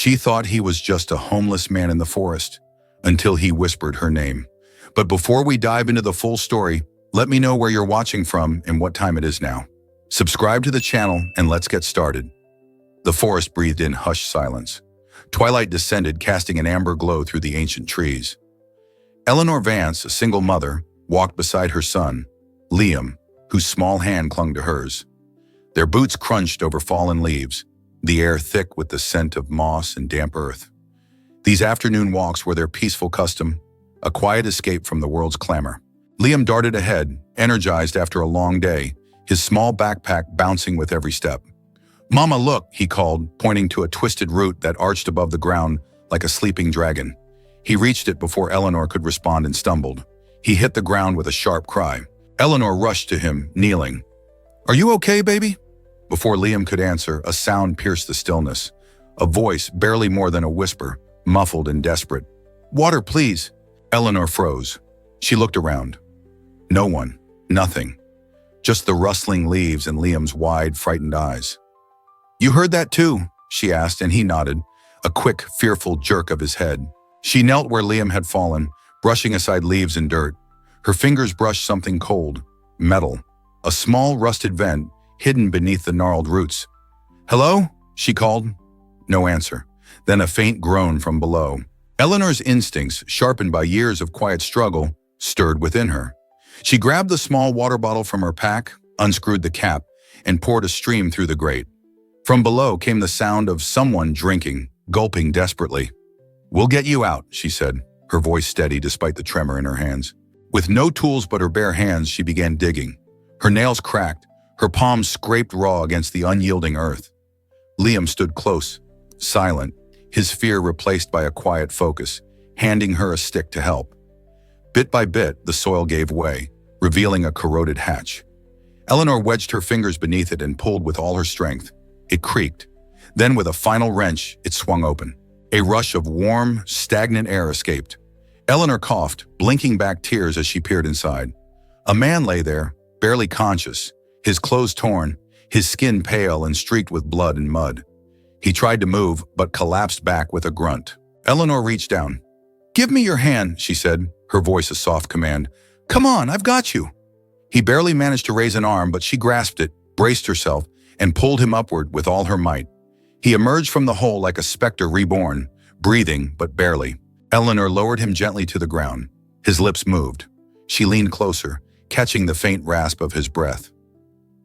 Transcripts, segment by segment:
She thought he was just a homeless man in the forest, until he whispered her name. But before we dive into the full story, let me know where you're watching from and what time it is now. Subscribe to the channel and let's get started. The forest breathed in hushed silence. Twilight descended, casting an amber glow through the ancient trees. Eleanor Vance, a single mother, walked beside her son, Liam, whose small hand clung to hers. Their boots crunched over fallen leaves, the air thick with the scent of moss and damp earth. These afternoon walks were their peaceful custom, a quiet escape from the world's clamor. Liam darted ahead, energized after a long day, his small backpack bouncing with every step. "Mama, look," he called, pointing to a twisted root that arched above the ground like a sleeping dragon. He reached it before Eleanor could respond and stumbled. He hit the ground with a sharp cry. Eleanor rushed to him, kneeling. "Are you okay, baby?" Before Liam could answer, a sound pierced the stillness. A voice, barely more than a whisper, muffled and desperate. "Water, please." Eleanor froze. She looked around. No one, nothing. Just the rustling leaves and Liam's wide, frightened eyes. "You heard that too?" she asked, and he nodded, a quick, fearful jerk of his head. She knelt where Liam had fallen, brushing aside leaves and dirt. Her fingers brushed something cold, metal, a small rusted vent hidden beneath the gnarled roots. "Hello?" she called. No answer. Then a faint groan from below. Eleanor's instincts, sharpened by years of quiet struggle, stirred within her. She grabbed the small water bottle from her pack, unscrewed the cap, and poured a stream through the grate. From below came the sound of someone drinking, gulping desperately. "We'll get you out," she said, her voice steady despite the tremor in her hands. With no tools but her bare hands, she began digging. Her nails cracked, her palms scraped raw against the unyielding earth. Liam stood close, silent, his fear replaced by a quiet focus, handing her a stick to help. Bit by bit, the soil gave way, revealing a corroded hatch. Eleanor wedged her fingers beneath it and pulled with all her strength. It creaked. Then, with a final wrench, it swung open. A rush of warm, stagnant air escaped. Eleanor coughed, blinking back tears as she peered inside. A man lay there, barely conscious, his clothes torn, his skin pale and streaked with blood and mud. He tried to move, but collapsed back with a grunt. Eleanor reached down. "Give me your hand," she said, her voice a soft command. "Come on, I've got you." He barely managed to raise an arm, but she grasped it, braced herself, and pulled him upward with all her might. He emerged from the hole like a specter reborn, breathing, but barely. Eleanor lowered him gently to the ground. His lips moved. She leaned closer, catching the faint rasp of his breath.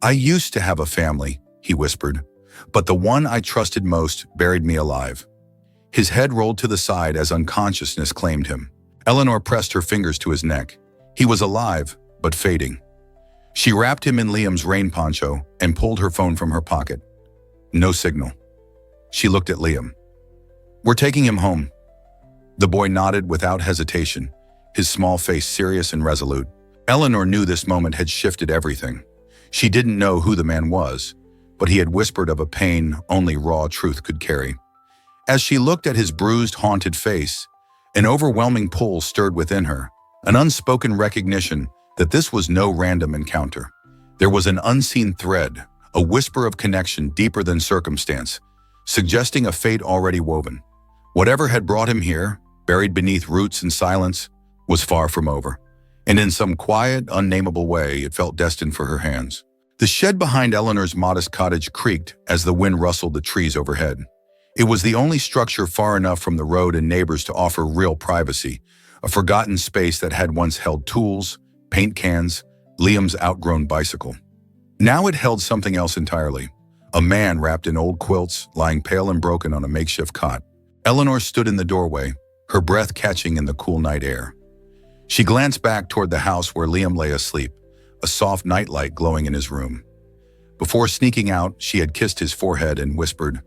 "I used to have a family," he whispered, "but the one I trusted most buried me alive." His head rolled to the side as unconsciousness claimed him. Eleanor pressed her fingers to his neck. He was alive, but fading. She wrapped him in Liam's rain poncho and pulled her phone from her pocket. No signal. She looked at Liam. "We're taking him home." The boy nodded without hesitation, his small face serious and resolute. Eleanor knew this moment had shifted everything. She didn't know who the man was, but he had whispered of a pain only raw truth could carry. As she looked at his bruised, haunted face, an overwhelming pull stirred within her, an unspoken recognition that this was no random encounter. There was an unseen thread, a whisper of connection deeper than circumstance, suggesting a fate already woven. Whatever had brought him here, buried beneath roots and silence, was far from over, and in some quiet, unnameable way, it felt destined for her hands. The shed behind Eleanor's modest cottage creaked as the wind rustled the trees overhead. It was the only structure far enough from the road and neighbors to offer real privacy, a forgotten space that had once held tools, paint cans, Liam's outgrown bicycle. Now it held something else entirely, a man wrapped in old quilts, lying pale and broken on a makeshift cot. Eleanor stood in the doorway, her breath catching in the cool night air. She glanced back toward the house where Liam lay asleep, a soft nightlight glowing in his room. Before sneaking out, she had kissed his forehead and whispered,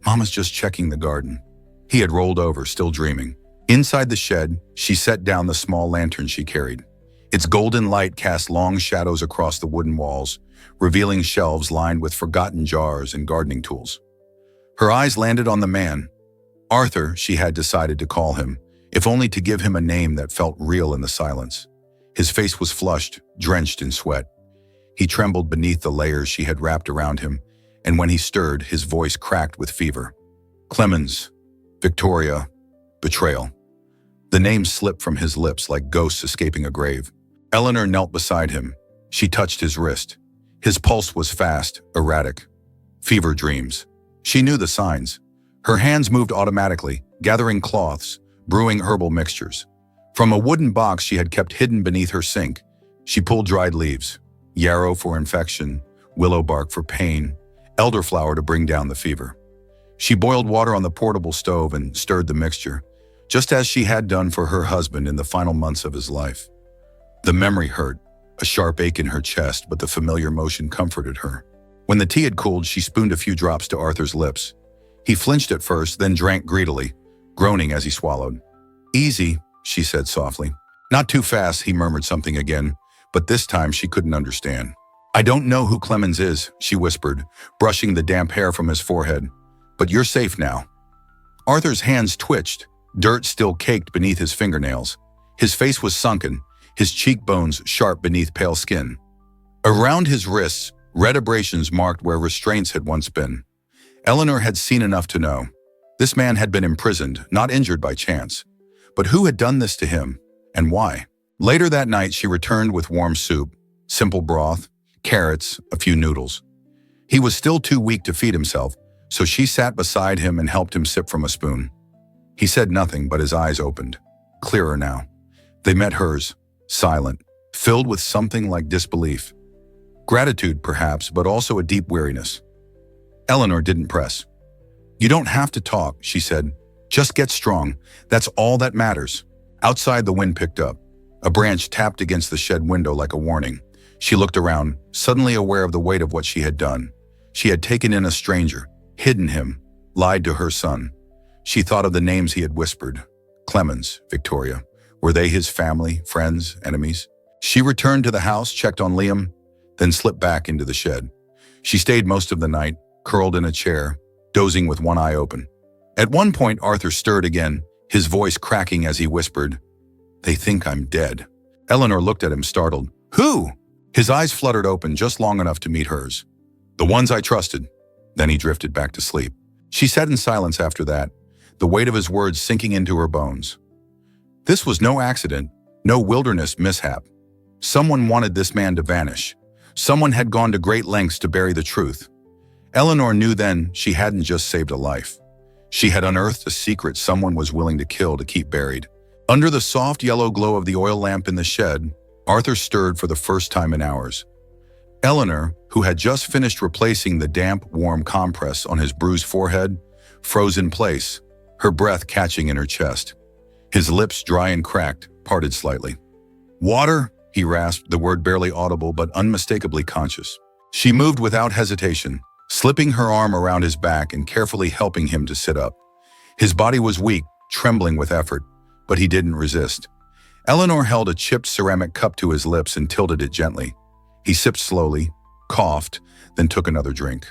"Mama's just checking the garden." He had rolled over, still dreaming. Inside the shed, she set down the small lantern she carried. Its golden light cast long shadows across the wooden walls, revealing shelves lined with forgotten jars and gardening tools. Her eyes landed on the man. Arthur, she had decided to call him, if only to give him a name that felt real in the silence. His face was flushed, drenched in sweat. He trembled beneath the layers she had wrapped around him, and when he stirred, his voice cracked with fever. "Clemens," Victoria. Betrayal. The name slipped from his lips like ghosts escaping a grave. Eleanor knelt beside him. She touched his wrist. His pulse was fast, erratic. Fever dreams. She knew the signs. Her hands moved automatically, gathering cloths, brewing herbal mixtures. From a wooden box she had kept hidden beneath her sink, she pulled dried leaves, yarrow for infection, willow bark for pain, elderflower to bring down the fever. She boiled water on the portable stove and stirred the mixture, just as she had done for her husband in the final months of his life. The memory hurt, a sharp ache in her chest, but the familiar motion comforted her. When the tea had cooled, she spooned a few drops to Arthur's lips. He flinched at first, then drank greedily, groaning as he swallowed. "Easy," she said softly. "Not too fast," he murmured something again, but this time she couldn't understand. "I don't know who Clemens is," she whispered, brushing the damp hair from his forehead. "But you're safe now." Arthur's hands twitched, dirt still caked beneath his fingernails. His face was sunken, his cheekbones sharp beneath pale skin. Around his wrists, red abrasions marked where restraints had once been. Eleanor had seen enough to know. This man had been imprisoned, not injured by chance. But who had done this to him, and why? Later that night, she returned with warm soup, simple broth, carrots, a few noodles. He was still too weak to feed himself, so she sat beside him and helped him sip from a spoon. He said nothing, but his eyes opened, clearer now. They met hers, silent, filled with something like disbelief. Gratitude, perhaps, but also a deep weariness. Eleanor didn't press. "You don't have to talk," she said. "Just get strong. That's all that matters." Outside, the wind picked up. A branch tapped against the shed window like a warning. She looked around, suddenly aware of the weight of what she had done. She had taken in a stranger, hidden him, lied to her son. She thought of the names he had whispered. Clemens, Victoria. Were they his family, friends, enemies? She returned to the house, checked on Liam, then slipped back into the shed. She stayed most of the night, curled in a chair, dozing with one eye open. At one point, Arthur stirred again, his voice cracking as he whispered, "They think I'm dead." Eleanor looked at him, startled. "Who?" His eyes fluttered open just long enough to meet hers. "The ones I trusted." Then he drifted back to sleep. She sat in silence after that, the weight of his words sinking into her bones. This was no accident, no wilderness mishap. Someone wanted this man to vanish. Someone had gone to great lengths to bury the truth. Eleanor knew then she hadn't just saved a life. She had unearthed a secret someone was willing to kill to keep buried. Under the soft yellow glow of the oil lamp in the shed, Arthur stirred for the first time in hours. Eleanor, who had just finished replacing the damp, warm compress on his bruised forehead, froze in place, her breath catching in her chest. His lips, dry and cracked, parted slightly. "Water?" he rasped, the word barely audible but unmistakably conscious. She moved without hesitation, slipping her arm around his back and carefully helping him to sit up. His body was weak, trembling with effort, but he didn't resist. Eleanor held a chipped ceramic cup to his lips and tilted it gently. He sipped slowly, coughed, then took another drink.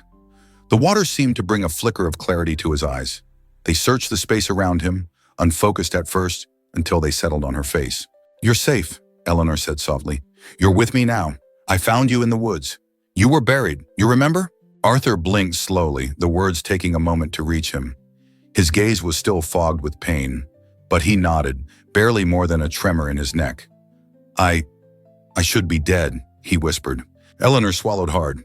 The water seemed to bring a flicker of clarity to his eyes. They searched the space around him, unfocused at first, until they settled on her face. "You're safe," Eleanor said softly. "You're with me now. I found you in the woods. You were buried, you remember?" Arthur blinked slowly, the words taking a moment to reach him. His gaze was still fogged with pain, but he nodded, barely more than a tremor in his neck. I should be dead," he whispered. Eleanor swallowed hard.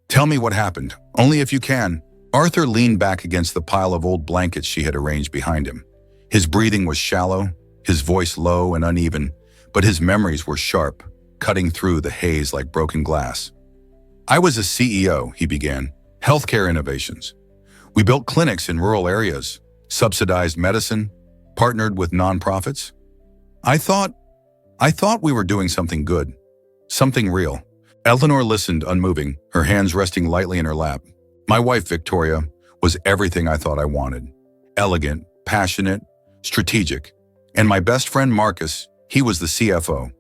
"Tell me what happened, only if you can." Arthur leaned back against the pile of old blankets she had arranged behind him. His breathing was shallow, his voice low and uneven, but his memories were sharp, cutting through the haze like broken glass. "I was a CEO," he began. "Healthcare innovations. We built clinics in rural areas, subsidized medicine, partnered with nonprofits. I thought we were doing something good, something real." Eleanor listened, unmoving, her hands resting lightly in her lap. "My wife, Victoria, was everything I thought I wanted. Elegant, passionate, strategic. And my best friend, Marcus, he was the CFO.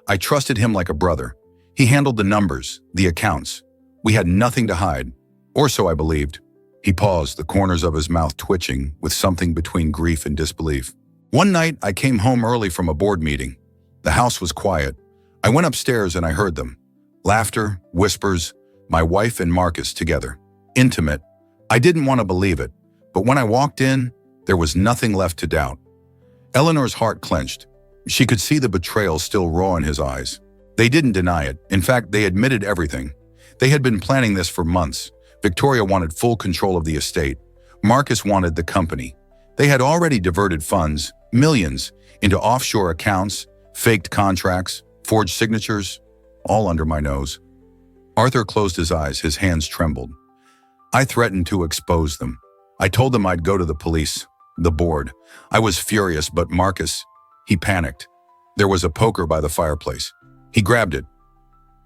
I trusted him like a brother. He handled the numbers, the accounts. We had nothing to hide, or so I believed." He paused, the corners of his mouth twitching with something between grief and disbelief. "One night, I came home early from a board meeting. The house was quiet. I went upstairs and I heard them. Laughter, whispers, my wife and Marcus together. Intimate. I didn't want to believe it, but when I walked in, There was nothing left to doubt. Eleanor's heart clenched. She could see the betrayal still raw in his eyes. They didn't deny it. In fact, they admitted everything. They had been planning this for months. Victoria wanted full control of the estate. Marcus wanted the company. They had already diverted funds, millions, into offshore accounts, faked contracts, forged signatures, all under my nose. Arthur closed his eyes, his hands trembled. I threatened to expose them. I told them I'd go to the police, the board. I was furious, but Marcus, he panicked. There was a poker by the fireplace. He grabbed it.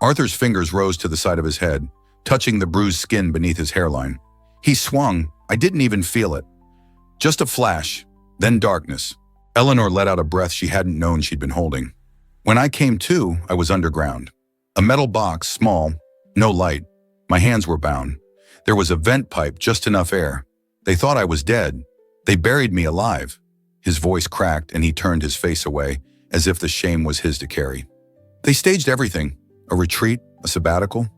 Arthur's fingers rose to the side of his head, touching the bruised skin beneath his hairline. He swung. I didn't even feel it. Just a flash, then darkness. Eleanor let out a breath she hadn't known she'd been holding. When I came to, I was underground. A metal box, small, no light. My hands were bound. There was a vent pipe, just enough air. They thought I was dead. They buried me alive. His voice cracked and he turned his face away, as if the shame was his to carry. They staged everything. A retreat, a sabbatical.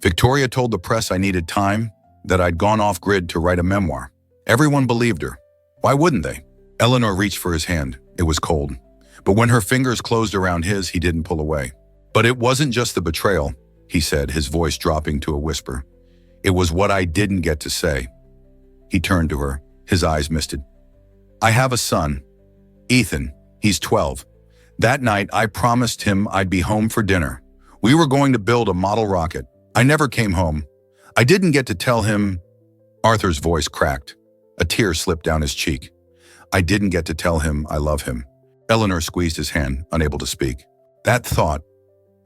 Victoria told the press I needed time, that I'd gone off-grid to write a memoir. Everyone believed her. Why wouldn't they? Eleanor reached for his hand. It was cold. But when her fingers closed around his, he didn't pull away. But it wasn't just the betrayal, he said, his voice dropping to a whisper. It was what I didn't get to say. He turned to her, his eyes misted. I have a son, Ethan. He's 12. That night, I promised him I'd be home for dinner. We were going to build a model rocket. I never came home. I didn't get to tell him. Arthur's voice cracked. A tear slipped down his cheek. I didn't get to tell him I love him. Eleanor squeezed his hand, unable to speak. That thought,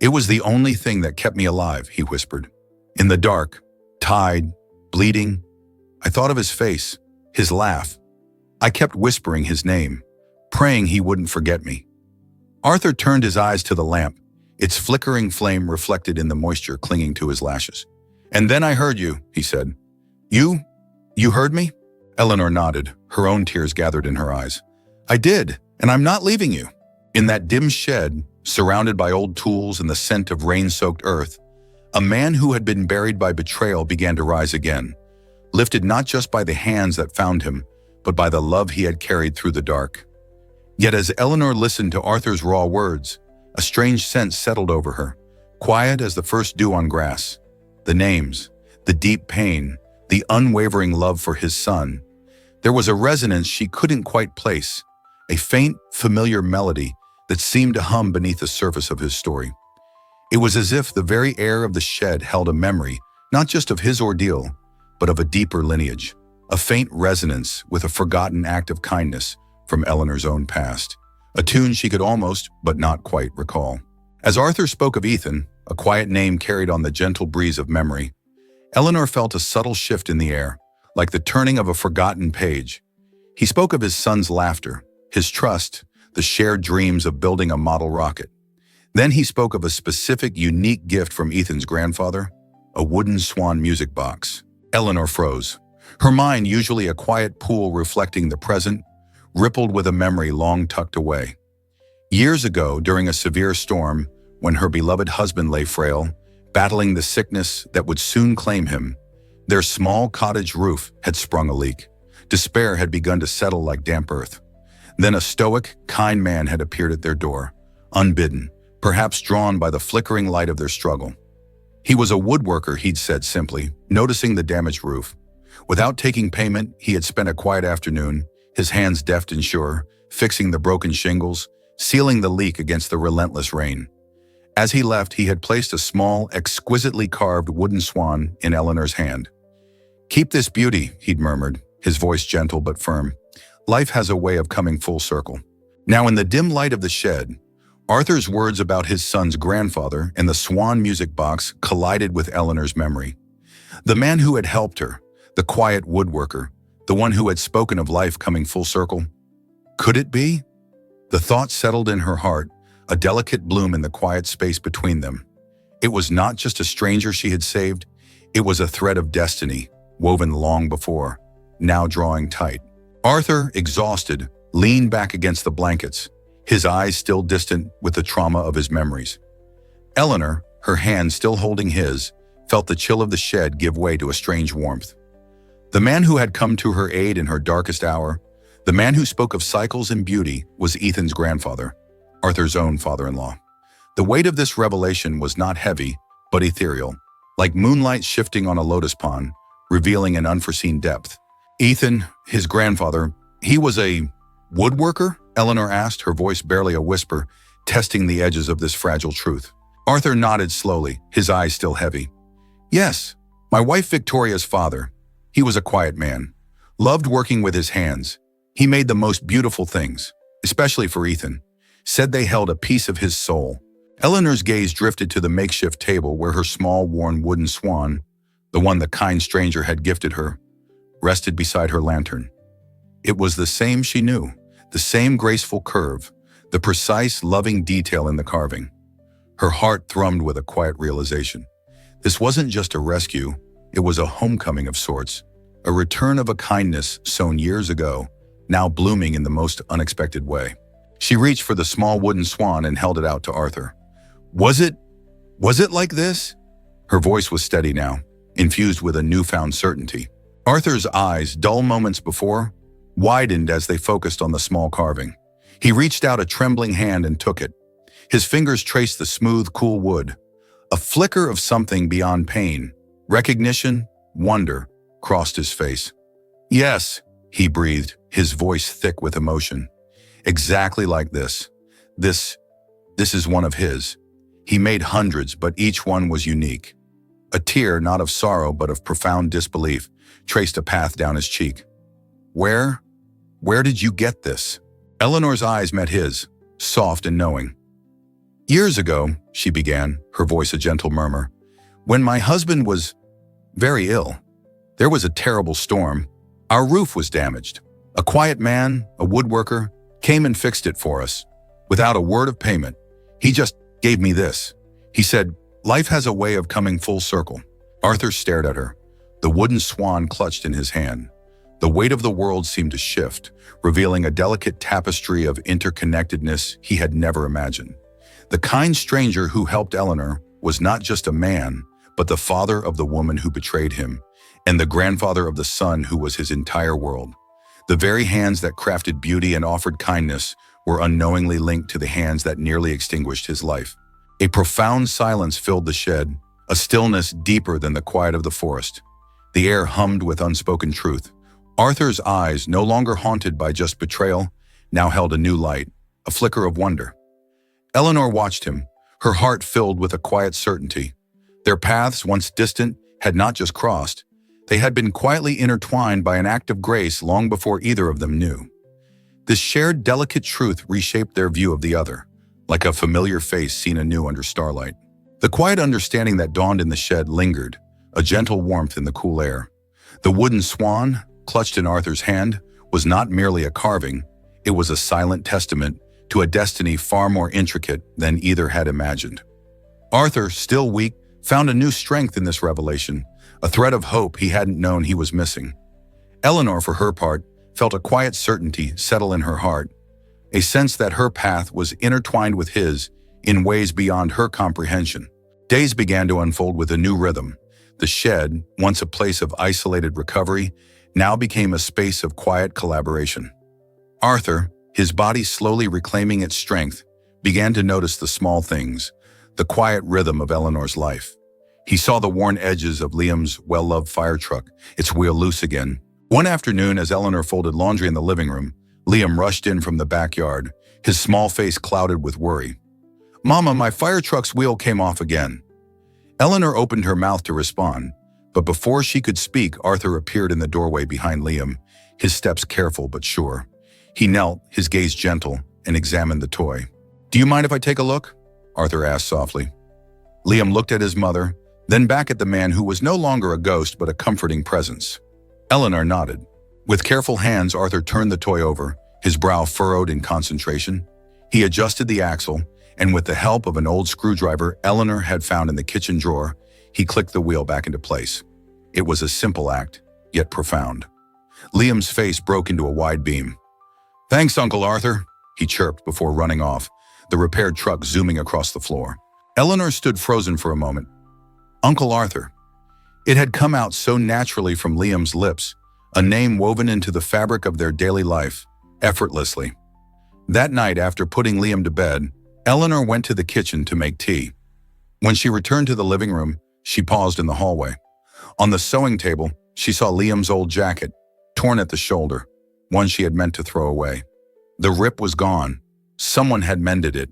it was the only thing that kept me alive, he whispered. In the dark, tied, bleeding, I thought of his face, his laugh. I kept whispering his name, praying he wouldn't forget me. Arthur turned his eyes to the lamp, its flickering flame reflected in the moisture clinging to his lashes. And then I heard you, he said. You heard me? Eleanor nodded, her own tears gathered in her eyes. I did, and I'm not leaving you. In that dim shed, surrounded by old tools and the scent of rain-soaked earth, a man who had been buried by betrayal began to rise again, lifted not just by the hands that found him, but by the love he had carried through the dark. Yet as Eleanor listened to Arthur's raw words, a strange sense settled over her, quiet as the first dew on grass. The names, the deep pain, the unwavering love for his son. There was a resonance she couldn't quite place, a faint, familiar melody that seemed to hum beneath the surface of his story. It was as if the very air of the shed held a memory, not just of his ordeal, but of a deeper lineage, a faint resonance with a forgotten act of kindness from Eleanor's own past, a tune she could almost, but not quite, recall. As Arthur spoke of Ethan, a quiet name carried on the gentle breeze of memory, Eleanor felt a subtle shift in the air, like the turning of a forgotten page. He spoke of his son's laughter, his trust, the shared dreams of building a model rocket. Then he spoke of a specific, unique gift from Ethan's grandfather, a wooden swan music box. Eleanor froze. Her mind, usually a quiet pool reflecting the present, rippled with a memory long tucked away. Years ago, during a severe storm, when her beloved husband lay frail, battling the sickness that would soon claim him, their small cottage roof had sprung a leak. Despair had begun to settle like damp earth. Then a stoic, kind man had appeared at their door, unbidden, perhaps drawn by the flickering light of their struggle. He was a woodworker, he'd said simply, noticing the damaged roof. Without taking payment, he had spent a quiet afternoon, his hands deft and sure, fixing the broken shingles, sealing the leak against the relentless rain. As he left, he had placed a small, exquisitely carved wooden swan in Eleanor's hand. Keep this beauty, he'd murmured, his voice gentle but firm. Life has a way of coming full circle. Now in the dim light of the shed, Arthur's words about his son's grandfather and the swan music box collided with Eleanor's memory. The man who had helped her, the quiet woodworker, the one who had spoken of life coming full circle. Could it be? The thought settled in her heart, a delicate bloom in the quiet space between them. It was not just a stranger she had saved, it was a thread of destiny, woven long before, now drawing tight. Arthur, exhausted, leaned back against the blankets, his eyes still distant with the trauma of his memories. Eleanor, her hand still holding his, felt the chill of the shed give way to a strange warmth. The man who had come to her aid in her darkest hour, The man who spoke of cycles and beauty was Ethan's grandfather, Arthur's own father-in-law. The weight of this revelation was not heavy, but ethereal, like moonlight shifting on a lotus pond, revealing an unforeseen depth. Ethan, his grandfather, he was a woodworker? Eleanor asked, her voice barely a whisper, testing the edges of this fragile truth. Arthur nodded slowly, his eyes still heavy. Yes, my wife Victoria's father. He was a quiet man, loved working with his hands. He made the most beautiful things, especially for Ethan. Said they held a piece of his soul. Eleanor's gaze drifted to the makeshift table where her small, worn wooden swan, the one the kind stranger had gifted her, rested beside her lantern. It was the same she knew, the same graceful curve, the precise, loving detail in the carving. Her heart thrummed with a quiet realization. This wasn't just a rescue, it was a homecoming of sorts, a return of a kindness sown years ago, now blooming in the most unexpected way. She reached for the small wooden swan and held it out to Arthur. Was it like this? Her voice was steady now, infused with a newfound certainty. Arthur's eyes, dull moments before, widened as they focused on the small carving. He reached out a trembling hand and took it. His fingers traced the smooth, cool wood. A flicker of something beyond pain, recognition, wonder, crossed his face. Yes, he breathed, his voice thick with emotion. Exactly like this. This is one of his. He made hundreds, but each one was unique. A tear, not of sorrow, but of profound disbelief, traced a path down his cheek. Where did you get this? Eleanor's eyes met his, soft and knowing. Years ago, she began, her voice a gentle murmur, when my husband was very ill. There was a terrible storm. Our roof was damaged. A quiet man, a woodworker, came and fixed it for us. Without a word of payment, he just gave me this. He said, life has a way of coming full circle. Arthur stared at her, the wooden swan clutched in his hand. The weight of the world seemed to shift, revealing a delicate tapestry of interconnectedness he had never imagined. The kind stranger who helped Eleanor was not just a man, but the father of the woman who betrayed him, and the grandfather of the son who was his entire world. The very hands that crafted beauty and offered kindness were unknowingly linked to the hands that nearly extinguished his life. A profound silence filled the shed, a stillness deeper than the quiet of the forest. The air hummed with unspoken truth. Arthur's eyes, no longer haunted by just betrayal, now held a new light, a flicker of wonder. Eleanor watched him, her heart filled with a quiet certainty. Their paths, once distant, had not just crossed. They had been quietly intertwined by an act of grace long before either of them knew. This shared delicate truth reshaped their view of the other, like a familiar face seen anew under starlight. The quiet understanding that dawned in the shed lingered, a gentle warmth in the cool air. The wooden swan, clutched in Arthur's hand, was not merely a carving, it was a silent testament to a destiny far more intricate than either had imagined. Arthur, still weak, found a new strength in this revelation, a thread of hope he hadn't known he was missing. Eleanor, for her part, felt a quiet certainty settle in her heart, a sense that her path was intertwined with his in ways beyond her comprehension. Days began to unfold with a new rhythm. The shed, once a place of isolated recovery, now became a space of quiet collaboration. Arthur, his body slowly reclaiming its strength, began to notice the small things, the quiet rhythm of Eleanor's life. He saw the worn edges of Liam's well-loved fire truck, its wheel loose again. One afternoon, as Eleanor folded laundry in the living room, Liam rushed in from the backyard, his small face clouded with worry. "Mama, my fire truck's wheel came off again." Eleanor opened her mouth to respond, but before she could speak, Arthur appeared in the doorway behind Liam, his steps careful but sure. He knelt, his gaze gentle, and examined the toy. "Do you mind if I take a look?" Arthur asked softly. Liam looked at his mother, then back at the man who was no longer a ghost but a comforting presence. Eleanor nodded. With careful hands, Arthur turned the toy over, his brow furrowed in concentration. He adjusted the axle, and with the help of an old screwdriver Eleanor had found in the kitchen drawer, he clicked the wheel back into place. It was a simple act, yet profound. Liam's face broke into a wide beam. "Thanks, Uncle Arthur," he chirped before running off, the repaired truck zooming across the floor. Eleanor stood frozen for a moment. Uncle Arthur. It had come out so naturally from Liam's lips, a name woven into the fabric of their daily life, effortlessly. That night, after putting Liam to bed, Eleanor went to the kitchen to make tea. When she returned to the living room, she paused in the hallway. On the sewing table, she saw Liam's old jacket, torn at the shoulder, one she had meant to throw away. The rip was gone. Someone had mended it.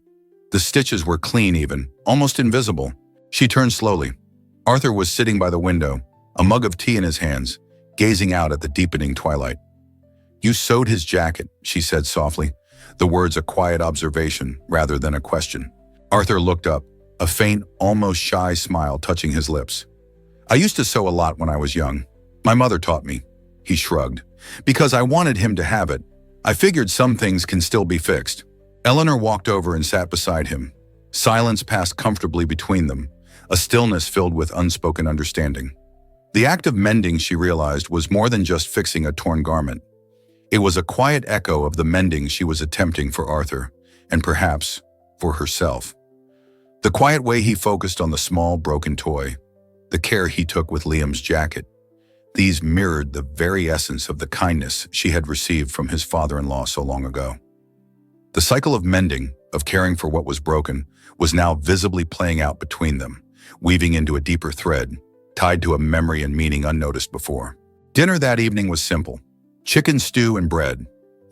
The stitches were clean even, almost invisible. She turned slowly. Arthur was sitting by the window, a mug of tea in his hands, gazing out at the deepening twilight. "You sewed his jacket," she said softly, the words a quiet observation rather than a question. Arthur looked up, a faint, almost shy smile touching his lips. "I used to sew a lot when I was young. My mother taught me." He shrugged. "Because I wanted him to have it. I figured some things can still be fixed." Eleanor walked over and sat beside him. Silence passed comfortably between them, a stillness filled with unspoken understanding. The act of mending, she realized, was more than just fixing a torn garment. It was a quiet echo of the mending she was attempting for Arthur, and perhaps for herself. The quiet way he focused on the small, broken toy, the care he took with Liam's jacket, these mirrored the very essence of the kindness she had received from his father-in-law so long ago. The cycle of mending, of caring for what was broken, was now visibly playing out between them, weaving into a deeper thread, tied to a memory and meaning unnoticed before. Dinner that evening was simple: chicken stew and bread.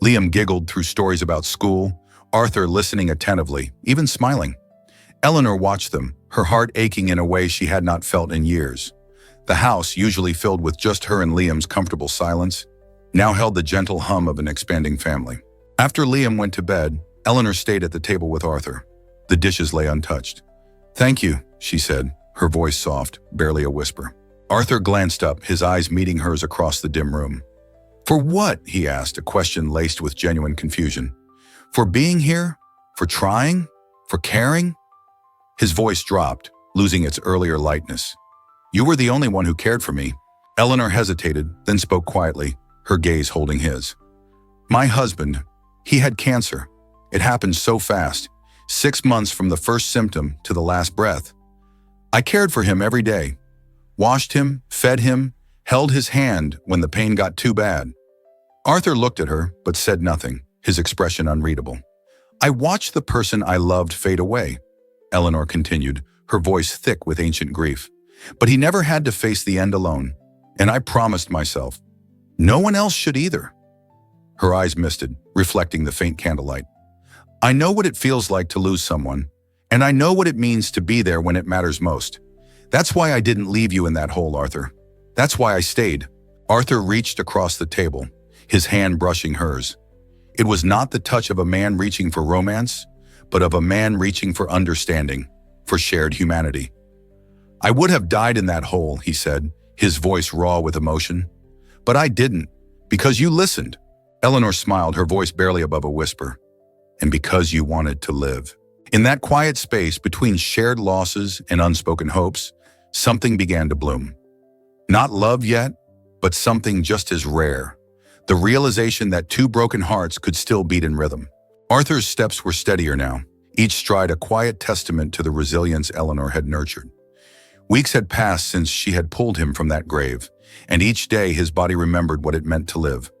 Liam giggled through stories about school, Arthur listening attentively, even smiling. Eleanor watched them, her heart aching in a way she had not felt in years. The house, usually filled with just her and Liam's comfortable silence, now held the gentle hum of an expanding family. After Liam went to bed, Eleanor stayed at the table with Arthur. The dishes lay untouched. "Thank you," she said, her voice soft, barely a whisper. Arthur glanced up, his eyes meeting hers across the dim room. "For what?" he asked, a question laced with genuine confusion. "For being here? For trying? For caring?" His voice dropped, losing its earlier lightness. "You were the only one who cared for me." Eleanor hesitated, then spoke quietly, her gaze holding his. "My husband, he had cancer. It happened so fast, 6 months from the first symptom to the last breath. I cared for him every day, washed him, fed him, held his hand when the pain got too bad." Arthur looked at her, but said nothing, his expression unreadable. "I watched the person I loved fade away," Eleanor continued, her voice thick with ancient grief. "But he never had to face the end alone, and I promised myself, no one else should either." Her eyes misted, reflecting the faint candlelight. "I know what it feels like to lose someone, and I know what it means to be there when it matters most. That's why I didn't leave you in that hole, Arthur. That's why I stayed." Arthur reached across the table, his hand brushing hers. It was not the touch of a man reaching for romance, but of a man reaching for understanding, for shared humanity. "I would have died in that hole," he said, his voice raw with emotion. "But I didn't, because you listened." Eleanor smiled, her voice barely above a whisper. "And because you wanted to live." In that quiet space between shared losses and unspoken hopes, something began to bloom. Not love yet, but something just as rare. The realization that two broken hearts could still beat in rhythm. Arthur's steps were steadier now, each stride a quiet testament to the resilience Eleanor had nurtured. Weeks had passed since she had pulled him from that grave, and each day his body remembered what it meant to live.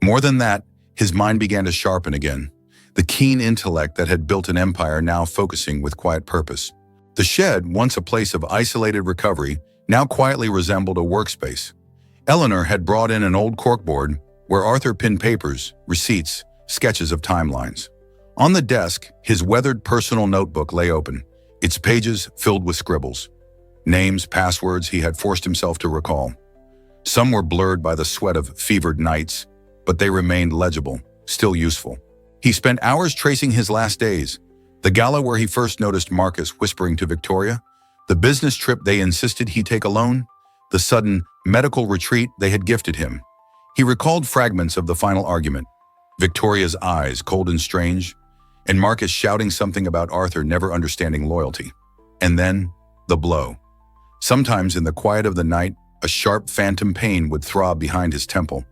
More than that, his mind began to sharpen again, the keen intellect that had built an empire now focusing with quiet purpose. The shed, once a place of isolated recovery, now quietly resembled a workspace. Eleanor had brought in an old corkboard where Arthur pinned papers, receipts, sketches of timelines. On the desk, his weathered personal notebook lay open, its pages filled with scribbles. Names, passwords he had forced himself to recall. Some were blurred by the sweat of fevered nights, but they remained legible, still useful. He spent hours tracing his last days, the gala where he first noticed Marcus whispering to Victoria, the business trip they insisted he take alone, the sudden medical retreat they had gifted him. He recalled fragments of the final argument, Victoria's eyes cold and strange, and Marcus shouting something about Arthur never understanding loyalty. And then, the blow. Sometimes in the quiet of the night, a sharp phantom pain would throb behind his temple.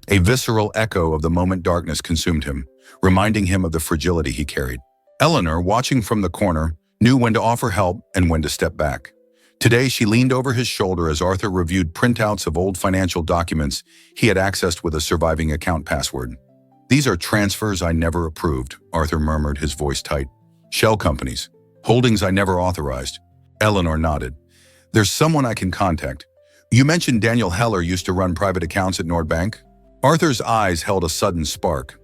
A visceral echo of the moment darkness consumed him, reminding him of the fragility he carried. Eleanor, watching from the corner, knew when to offer help and when to step back. Today, she leaned over his shoulder as Arthur reviewed printouts of old financial documents he had accessed with a surviving account password. These are transfers I never approved, Arthur murmured, his voice tight. Shell companies. Holdings I never authorized. Eleanor nodded. There's someone I can contact. You mentioned Daniel Heller used to run private accounts at Nordbank? Arthur's eyes held a sudden spark.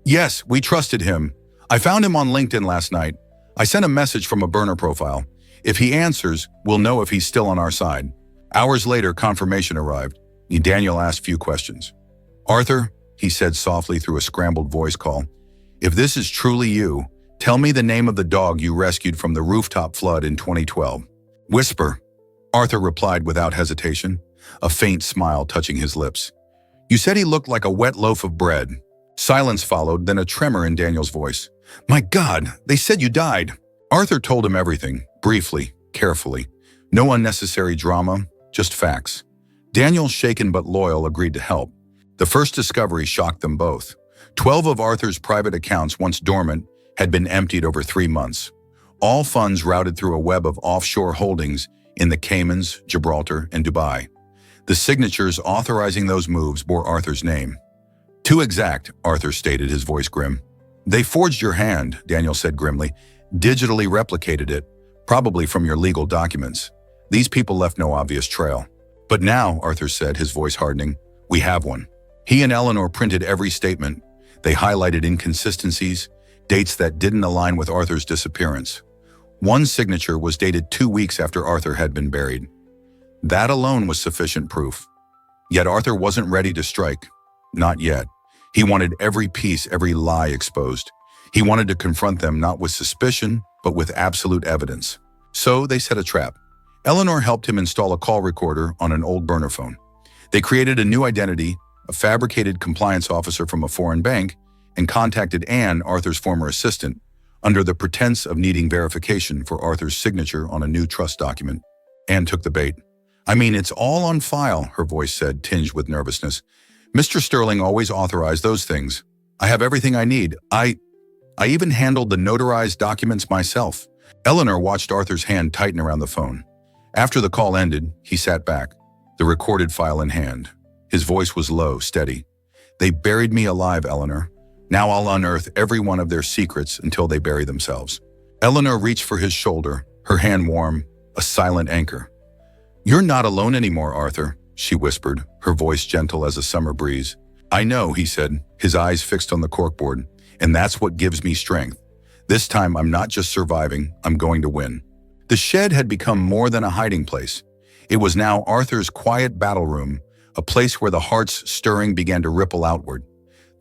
Yes, we trusted him. I found him on LinkedIn last night. I sent a message from a burner profile. If he answers, we'll know if he's still on our side. Hours later, confirmation arrived. Daniel asked few questions. Arthur, he said softly through a scrambled voice call, if this is truly you, tell me the name of the dog you rescued from the rooftop flood in 2012. Whisper, Arthur replied without hesitation, a faint smile touching his lips. You said he looked like a wet loaf of bread. Silence followed, then a tremor in Daniel's voice. My God, they said you died. Arthur told him everything, briefly, carefully. No unnecessary drama, just facts. Daniel, shaken but loyal, agreed to help. The first discovery shocked them both. 12 of Arthur's private accounts, once dormant, had been emptied over 3 months. All funds routed through a web of offshore holdings in the Caymans, Gibraltar, and Dubai. The signatures authorizing those moves bore Arthur's name. Too exact, Arthur stated, his voice grim. They forged your hand, Daniel said grimly, digitally replicated it, probably from your legal documents. These people left no obvious trail. But now, Arthur said, his voice hardening, we have one. He and Eleanor printed every statement. They highlighted inconsistencies, dates that didn't align with Arthur's disappearance. One signature was dated 2 weeks after Arthur had been buried. That alone was sufficient proof. Yet Arthur wasn't ready to strike. Not yet. He wanted every piece, every lie exposed. He wanted to confront them not with suspicion, but with absolute evidence. So they set a trap. Eleanor helped him install a call recorder on an old burner phone. They created a new identity, a fabricated compliance officer from a foreign bank, and contacted Anne, Arthur's former assistant, under the pretense of needing verification for Arthur's signature on a new trust document. Anne took the bait. I mean, it's all on file, her voice said, tinged with nervousness. Mr. Sterling always authorized those things. I have everything I need. I even handled the notarized documents myself. Eleanor watched Arthur's hand tighten around the phone. After the call ended, he sat back, the recorded file in hand. His voice was low, steady. They buried me alive, Eleanor. Now I'll unearth every one of their secrets until they bury themselves. Eleanor reached for his shoulder, her hand warm, a silent anchor. You're not alone anymore, Arthur, she whispered, her voice gentle as a summer breeze. I know, he said, his eyes fixed on the corkboard, and that's what gives me strength. This time I'm not just surviving, I'm going to win. The shed had become more than a hiding place. It was now Arthur's quiet battle room, a place where the heart's stirring began to ripple outward.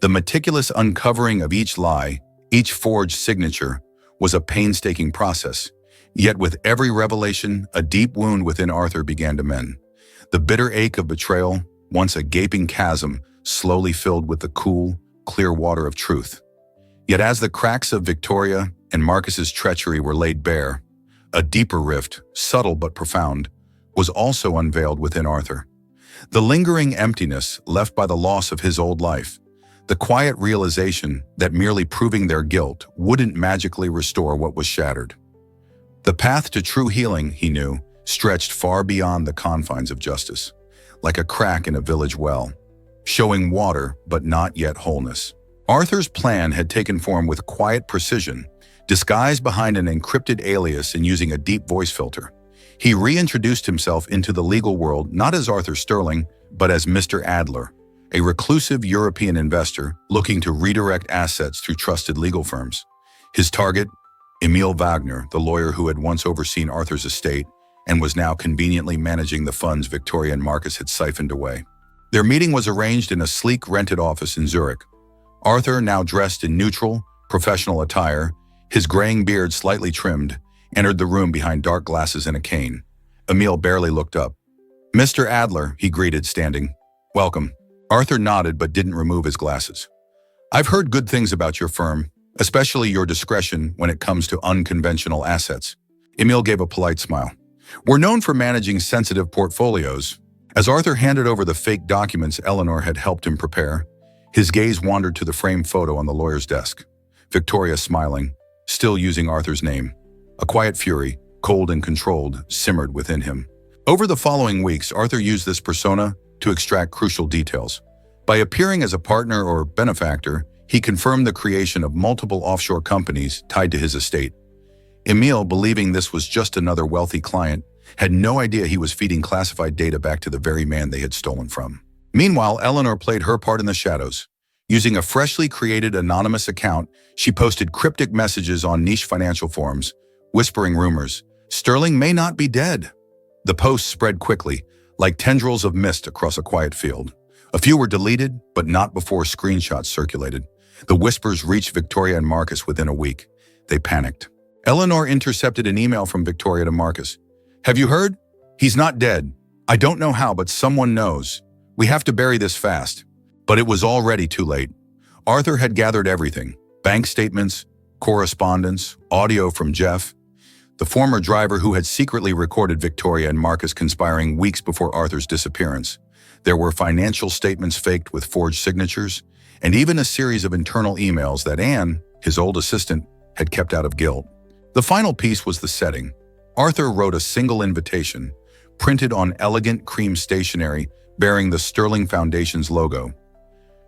The meticulous uncovering of each lie, each forged signature, was a painstaking process. Yet with every revelation, a deep wound within Arthur began to mend. The bitter ache of betrayal, once a gaping chasm, slowly filled with the cool, clear water of truth. Yet as the cracks of Victoria and Marcus's treachery were laid bare, a deeper rift, subtle but profound, was also unveiled within Arthur. The lingering emptiness left by the loss of his old life, the quiet realization that merely proving their guilt wouldn't magically restore what was shattered. The path to true healing, he knew, stretched far beyond the confines of justice, like a crack in a village well, showing water but not yet wholeness. Arthur's plan had taken form with quiet precision, disguised behind an encrypted alias and using a deep voice filter. He reintroduced himself into the legal world not as Arthur Sterling, but as Mr. Adler, a reclusive European investor looking to redirect assets through trusted legal firms. His target, Emil Wagner, the lawyer who had once overseen Arthur's estate and was now conveniently managing the funds Victoria and Marcus had siphoned away. Their meeting was arranged in a sleek rented office in Zurich. Arthur, now dressed in neutral, professional attire, his graying beard slightly trimmed, entered the room behind dark glasses and a cane. Emil barely looked up. Mr. Adler, he greeted, standing. Welcome. Arthur nodded but didn't remove his glasses. I've heard good things about your firm, especially your discretion when it comes to unconventional assets. Emil gave a polite smile. We're known for managing sensitive portfolios. As Arthur handed over the fake documents Eleanor had helped him prepare, his gaze wandered to the framed photo on the lawyer's desk. Victoria smiling, still using Arthur's name. A quiet fury, cold and controlled, simmered within him. Over the following weeks, Arthur used this persona to extract crucial details. By appearing as a partner or benefactor, He confirmed the creation of multiple offshore companies tied to his estate. Emile, believing this was just another wealthy client, had no idea he was feeding classified data back to the very man they had stolen from. Meanwhile, Eleanor played her part in the shadows. Using a freshly created anonymous account, she posted cryptic messages on niche financial forums, whispering rumors. Sterling may not be dead. The posts spread quickly, like tendrils of mist across a quiet field. A few were deleted, but not before screenshots circulated. The whispers reached Victoria and Marcus within a week. They panicked. Eleanor intercepted an email from Victoria to Marcus. "Have you heard? He's not dead. I don't know how, but someone knows. We have to bury this fast." But it was already too late. Arthur had gathered everything: bank statements, correspondence, audio from Jeff, the former driver who had secretly recorded Victoria and Marcus conspiring weeks before Arthur's disappearance. There were financial statements faked with forged signatures, and even a series of internal emails that Anne, his old assistant, had kept out of guilt. The final piece was the setting. Arthur wrote a single invitation, printed on elegant cream stationery bearing the Sterling Foundation's logo.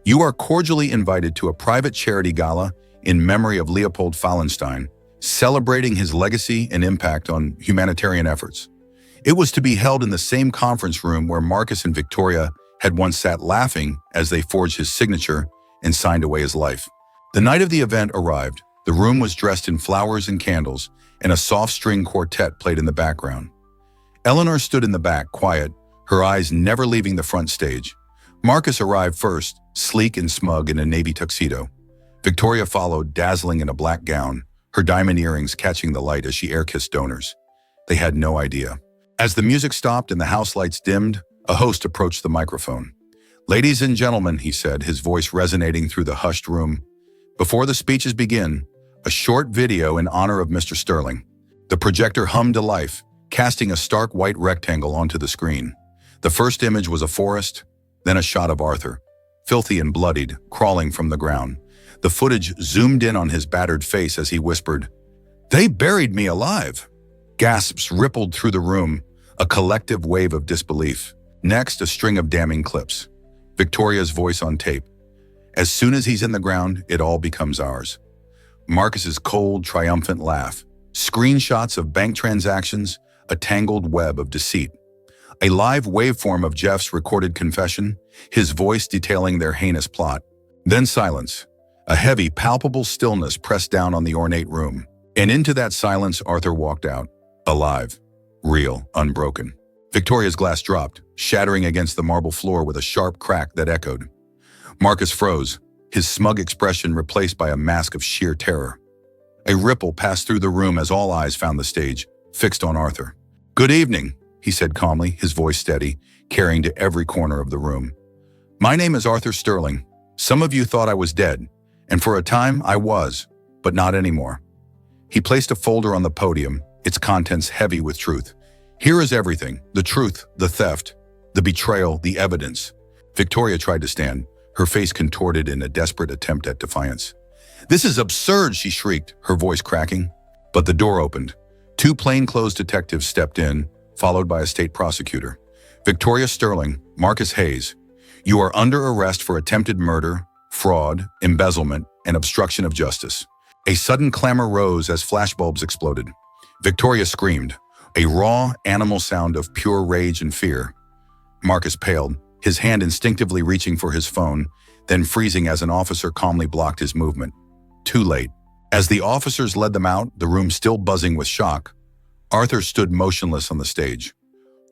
"You are cordially invited to a private charity gala in memory of Leopold Fallenstein, celebrating his legacy and impact on humanitarian efforts." It was to be held in the same conference room where Marcus and Victoria had once sat laughing as they forged his signature and signed away his life. The night of the event arrived. The room was dressed in flowers and candles, and a soft string quartet played in the background. Eleanor stood in the back, quiet, her eyes never leaving the front stage. Marcus arrived first, sleek and smug in a navy tuxedo. Victoria followed, dazzling in a black gown, her diamond earrings catching the light as she air-kissed donors. They had no idea. As the music stopped and the house lights dimmed, a host approached the microphone. "Ladies and gentlemen," he said, his voice resonating through the hushed room. "Before the speeches begin, a short video in honor of Mr. Sterling." The projector hummed to life, casting a stark white rectangle onto the screen. The first image was a forest, then a shot of Arthur, filthy and bloodied, crawling from the ground. The footage zoomed in on his battered face as he whispered, "They buried me alive." Gasps rippled through the room, a collective wave of disbelief. Next, a string of damning clips. Victoria's voice on tape. "As soon as he's in the ground, it all becomes ours." Marcus's cold, triumphant laugh. Screenshots of bank transactions, a tangled web of deceit. A live waveform of Jeff's recorded confession, his voice detailing their heinous plot. Then silence. A heavy, palpable stillness pressed down on the ornate room. And into that silence, Arthur walked out. Alive. Real. Unbroken. Victoria's glass dropped, shattering against the marble floor with a sharp crack that echoed. Marcus froze, his smug expression replaced by a mask of sheer terror. A ripple passed through the room as all eyes found the stage, fixed on Arthur. "Good evening," he said calmly, his voice steady, carrying to every corner of the room. "My name is Arthur Sterling. Some of you thought I was dead, and for a time I was, but not anymore." He placed a folder on the podium, its contents heavy with truth. "Here is everything, the truth, the theft, the betrayal, the evidence." Victoria tried to stand, her face contorted in a desperate attempt at defiance. "This is absurd," she shrieked, her voice cracking. But the door opened. Two plainclothes detectives stepped in, followed by a state prosecutor. "Victoria Sterling, Marcus Hayes, you are under arrest for attempted murder, fraud, embezzlement, and obstruction of justice." A sudden clamor rose as flashbulbs exploded. Victoria screamed, a raw, animal sound of pure rage and fear. Marcus paled, his hand instinctively reaching for his phone, then freezing as an officer calmly blocked his movement. Too late. As the officers led them out, the room still buzzing with shock, Arthur stood motionless on the stage.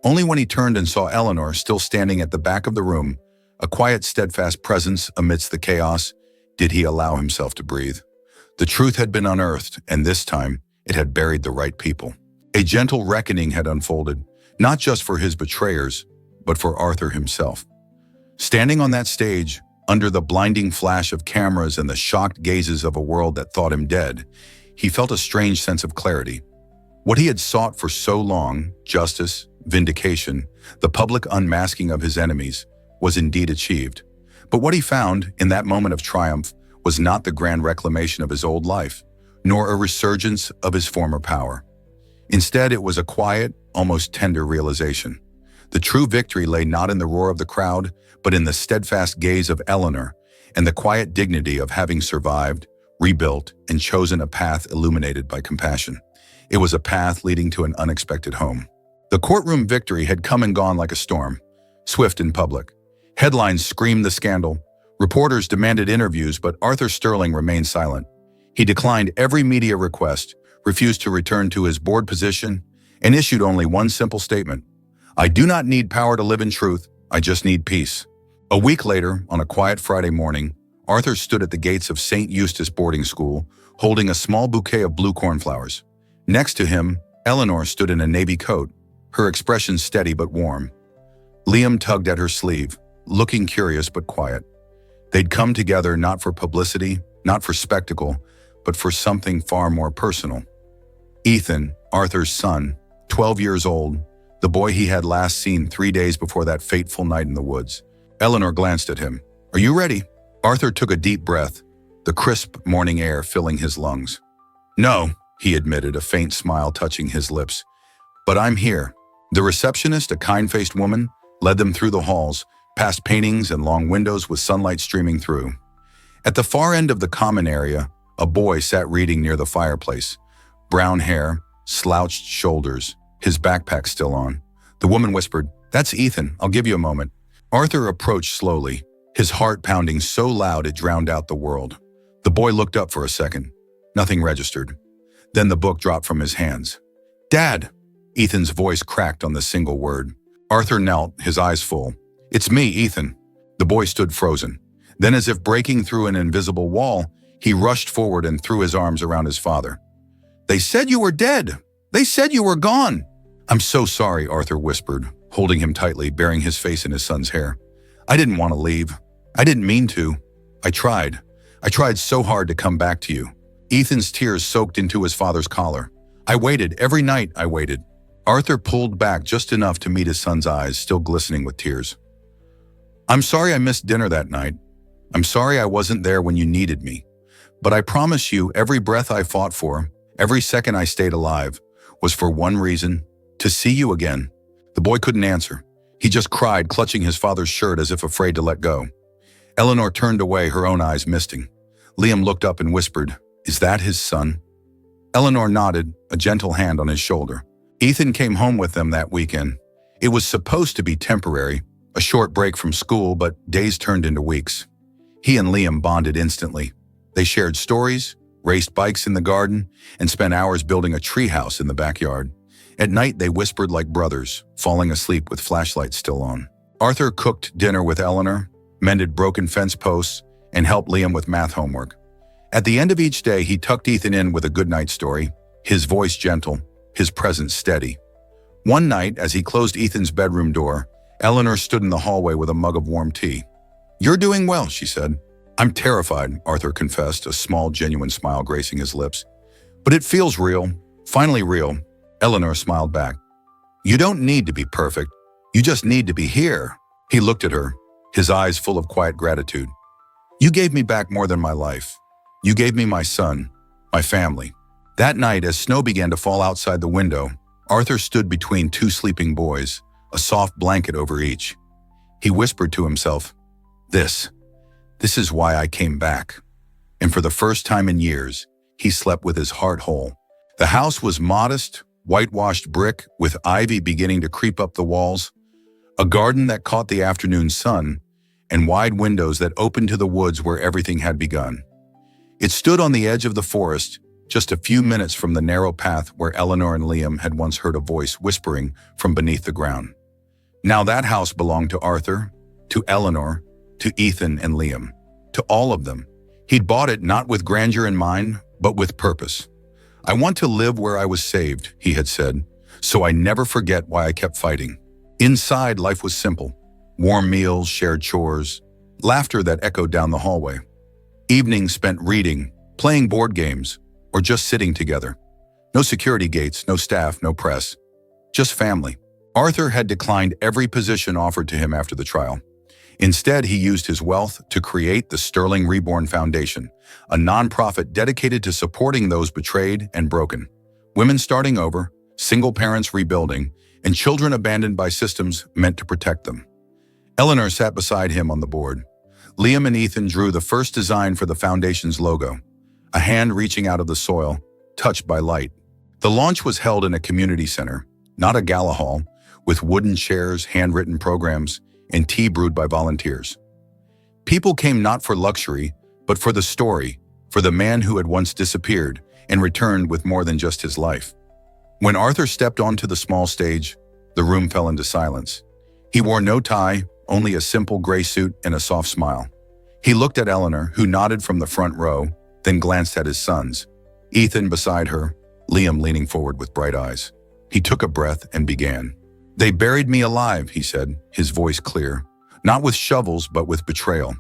Only when he turned and saw Eleanor still standing at the back of the room, a quiet, steadfast presence amidst the chaos, did he allow himself to breathe. The truth had been unearthed, and this time, it had buried the right people. A gentle reckoning had unfolded, not just for his betrayers, but for Arthur himself. Standing on that stage, under the blinding flash of cameras and the shocked gazes of a world that thought him dead, he felt a strange sense of clarity. What he had sought for so long, justice, vindication, the public unmasking of his enemies, was indeed achieved. But what he found, in that moment of triumph, was not the grand reclamation of his old life, nor a resurgence of his former power. Instead, it was a quiet, almost tender realization. The true victory lay not in the roar of the crowd, but in the steadfast gaze of Eleanor, and the quiet dignity of having survived, rebuilt, and chosen a path illuminated by compassion. It was a path leading to an unexpected home. The courtroom victory had come and gone like a storm, swift and public. Headlines screamed the scandal. Reporters demanded interviews, but Arthur Sterling remained silent. He declined every media request, refused to return to his board position, and issued only one simple statement: "I do not need power to live in truth, I just need peace." A week later, on a quiet Friday morning, Arthur stood at the gates of St. Eustace boarding school, holding a small bouquet of blue cornflowers. Next to him, Eleanor stood in a navy coat, her expression steady but warm. Liam tugged at her sleeve, looking curious but quiet. They'd come together not for publicity, not for spectacle, but for something far more personal. Ethan, Arthur's son, 12 years old, the boy he had last seen 3 days before that fateful night in the woods. Eleanor glanced at him. "Are you ready?" Arthur took a deep breath, the crisp morning air filling his lungs. "No," he admitted, a faint smile touching his lips. "But I'm here." The receptionist, a kind-faced woman, led them through the halls, past paintings and long windows with sunlight streaming through. At the far end of the common area, a boy sat reading near the fireplace. Brown hair, slouched shoulders, his backpack still on. The woman whispered, "That's Ethan, I'll give you a moment." Arthur approached slowly, his heart pounding so loud it drowned out the world. The boy looked up for a second. Nothing registered. Then the book dropped from his hands. "Dad!" Ethan's voice cracked on the single word. Arthur knelt, his eyes full. "It's me, Ethan." The boy stood frozen. Then, as if breaking through an invisible wall, he rushed forward and threw his arms around his father. "They said you were dead. They said you were gone." "I'm so sorry," Arthur whispered, holding him tightly, burying his face in his son's hair. "I didn't want to leave. I didn't mean to. I tried. I tried so hard to come back to you." Ethan's tears soaked into his father's collar. "I waited. Every night I waited." Arthur pulled back just enough to meet his son's eyes, still glistening with tears. "I'm sorry I missed dinner that night. I'm sorry I wasn't there when you needed me. But I promise you, every breath I fought for, every second I stayed alive, was for one reason: to see you again." The boy couldn't answer. He just cried, clutching his father's shirt as if afraid to let go. Eleanor turned away, her own eyes misting. Liam looked up and whispered, "Is that his son?" Eleanor nodded, a gentle hand on his shoulder. Ethan came home with them that weekend. It was supposed to be temporary, a short break from school, but days turned into weeks. He and Liam bonded instantly. They shared stories, raced bikes in the garden, and spent hours building a treehouse in the backyard. At night, they whispered like brothers, falling asleep with flashlights still on. Arthur cooked dinner with Eleanor, mended broken fence posts, and helped Liam with math homework. At the end of each day, he tucked Ethan in with a goodnight story, his voice gentle, his presence steady. One night, as he closed Ethan's bedroom door, Eleanor stood in the hallway with a mug of warm tea. "You're doing well," she said. "I'm terrified," Arthur confessed, a small, genuine smile gracing his lips. "But it feels real, finally real." Eleanor smiled back. "You don't need to be perfect. You just need to be here." He looked at her, his eyes full of quiet gratitude. "You gave me back more than my life. You gave me my son, my family." That night, as snow began to fall outside the window, Arthur stood between two sleeping boys, a soft blanket over each. He whispered to himself, This is why I came back." And for the first time in years, he slept with his heart whole. The house was modest, whitewashed brick with ivy beginning to creep up the walls, a garden that caught the afternoon sun, and wide windows that opened to the woods where everything had begun. It stood on the edge of the forest, just a few minutes from the narrow path where Eleanor and Liam had once heard a voice whispering from beneath the ground. Now that house belonged to Arthur, to Eleanor, to Ethan and Liam, to all of them. He'd bought it not with grandeur in mind, but with purpose. "I want to live where I was saved," he had said, "so I never forget why I kept fighting." Inside, life was simple. Warm meals, shared chores, laughter that echoed down the hallway. Evenings spent reading, playing board games, or just sitting together. No security gates, no staff, no press. Just family. Arthur had declined every position offered to him after the trial. Instead, he used his wealth to create the Sterling Reborn Foundation, a nonprofit dedicated to supporting those betrayed and broken. Women starting over, single parents rebuilding, and children abandoned by systems meant to protect them. Eleanor sat beside him on the board. Liam and Ethan drew the first design for the foundation's logo, a hand reaching out of the soil, touched by light. The launch was held in a community center, not a gala hall, with wooden chairs, handwritten programs, and tea brewed by volunteers. People came not for luxury, but for the story, for the man who had once disappeared and returned with more than just his life. When Arthur stepped onto the small stage, the room fell into silence. He wore no tie, only a simple gray suit and a soft smile. He looked at Eleanor, who nodded from the front row, then glanced at his sons, Ethan beside her, Liam leaning forward with bright eyes. He took a breath and began. "They buried me alive," he said, his voice clear. "Not with shovels, but with betrayal.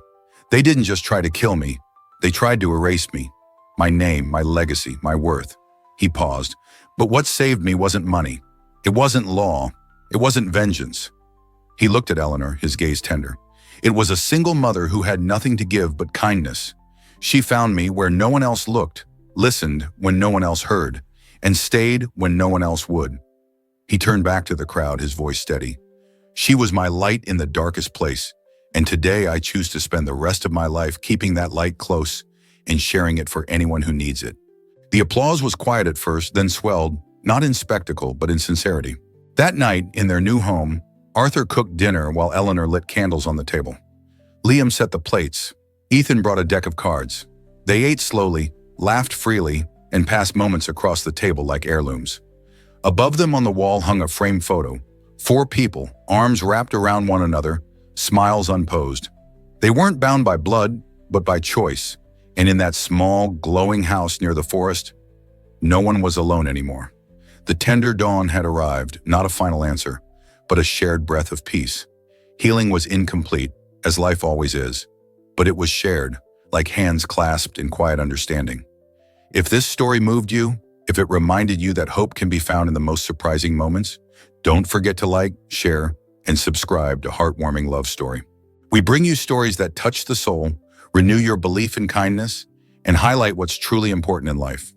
They didn't just try to kill me. They tried to erase me. My name, my legacy, my worth." He paused. "But what saved me wasn't money. It wasn't law. It wasn't vengeance." He looked at Eleanor, his gaze tender. "It was a single mother who had nothing to give but kindness. She found me where no one else looked, listened when no one else heard, and stayed when no one else would." He turned back to the crowd, his voice steady. "She was my light in the darkest place, and today I choose to spend the rest of my life keeping that light close and sharing it for anyone who needs it." The applause was quiet at first, then swelled, not in spectacle, but in sincerity. That night, in their new home, Arthur cooked dinner while Eleanor lit candles on the table. Liam set the plates. Ethan brought a deck of cards. They ate slowly, laughed freely, and passed moments across the table like heirlooms. Above them on the wall hung a framed photo. 4 people, arms wrapped around one another, smiles unposed. They weren't bound by blood, but by choice. And in that small, glowing house near the forest, no one was alone anymore. The tender dawn had arrived, not a final answer, but a shared breath of peace. Healing was incomplete, as life always is, but it was shared, like hands clasped in quiet understanding. If this story moved you, if it reminded you that hope can be found in the most surprising moments, don't forget to like, share, and subscribe to Heartwarming Love Story. We bring you stories that touch the soul, renew your belief in kindness, and highlight what's truly important in life.